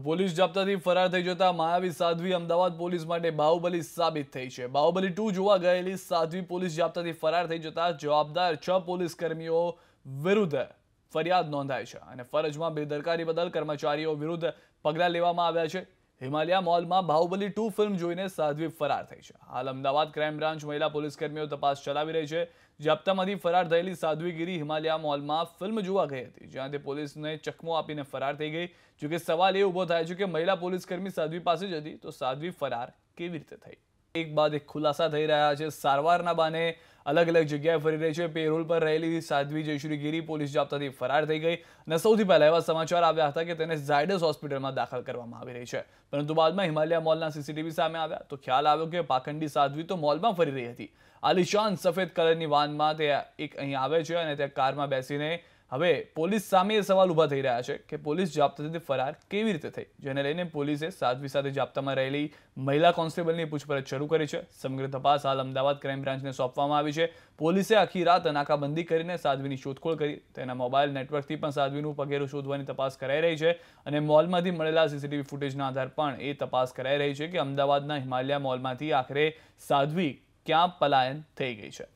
Police જાપ્તાથી ફરાર થઈ જતા માયાવી સાધ્વી અમદાવાદ પોલીસ માટે બાહુબલી સાબિત થઈ છે। બાહુબલી 2 જોવા ગયેલી સાધ્વી પોલીસ જાપ્તાથી ફરાર થઈ જતા જવાબદાર 6 પોલીસ કર્મીઓ વિરુદ્ધ ફરિયાદ નોંધાઈ છે અને ફરજમાં બેદરકારી બદલ કર્મચારીઓ વિરુદ્ધ પગલાં લેવામાં આવ્યા છે। હિમાલયા મોલમાં બાહુબલી 2 ફિલ્મ જોઈને સાધ્વી ફરાર થઈ છે। હાલ અમદાવાદ ક્રાઇમ બ્રાન્ચ મહિલા પોલીસ કર્મીઓ તપાસ ચલાવી રહી છે। જાપ્તામાંથી ફરાર થયેલી સાધ્વીગીરી હિમાલયા મોલમાં ફિલ્મ જોવા ગઈ હતી, જ્યાં તે પોલીસને ચકમો આપીને ફરાર થઈ ગઈ। જોકે સવાલ એ ઊભો થાય છે કે મહિલા પોલીસ કર્મી સાધ્વી પાસે જ હતી તો સાધ્વી ફરાર કેવી રીતે થઈ? એક બાદ એક ખુલાસા થઈ રહ્યા છે। સારવારના બાને અલગ અલગ જગ્યાએ ફરી રહી છે। પેરોલ પર રહેલી સાધ્વી જયશ્રીગીરી પોલીસ જાપ્તાથી ફરાર થઈ ગઈ અને સૌથી પહેલા એવા સમાચાર આવ્યા હતા કે તેને ઝાયડસ હોસ્પિટલમાં દાખલ કરવામાં આવી રહી છે, પરંતુ બાદમાં હિમાલયા મોલના સીસીટીવી સામે આવ્યા તો ખ્યાલ આવ્યો કે પાખંડી સાધ્વી તો મોલમાં ફરી રહી હતી। આલિશાન સફેદ કલરની વાનમાં તે એક અહીં આવે છે અને તે કારમાં બેસીને હવે પોલીસ સામે સવાલ ઊભા થઈ રહ્યા છે કે પોલીસ જાપ્તાથી ફરાર કેવી રીતે થઈ, જેને લઈને પોલીસે સાધ્વી સાથે જાપ્તામાં રહેલી મહિલા કોન્સ્ટેબલની પૂછપરછ શરૂ કરી છે। સમગ્ર તપાસ હાલ અમદાવાદ ક્રાઇમ બ્રાન્ચને સોંપવામાં આવી છે। પોલીસે આખી રાત નાકાબંધી કરીને સાધ્વીની શોધખોળ કરી, તેના મોબાઈલ નેટવર્કથી પણ સાધ્વીનું પગેરું શોધવાની તપાસ કરાઈ રહી છે અને મોલમાંથી મળેલા સીસીટીવી ફૂટેજના આધાર પણ એ તપાસ કરાઈ રહી છે કે અમદાવાદના હિમાલયા મોલમાંથી આખરે સાધ્વી ક્યાં પલાયન થઈ ગઈ છે।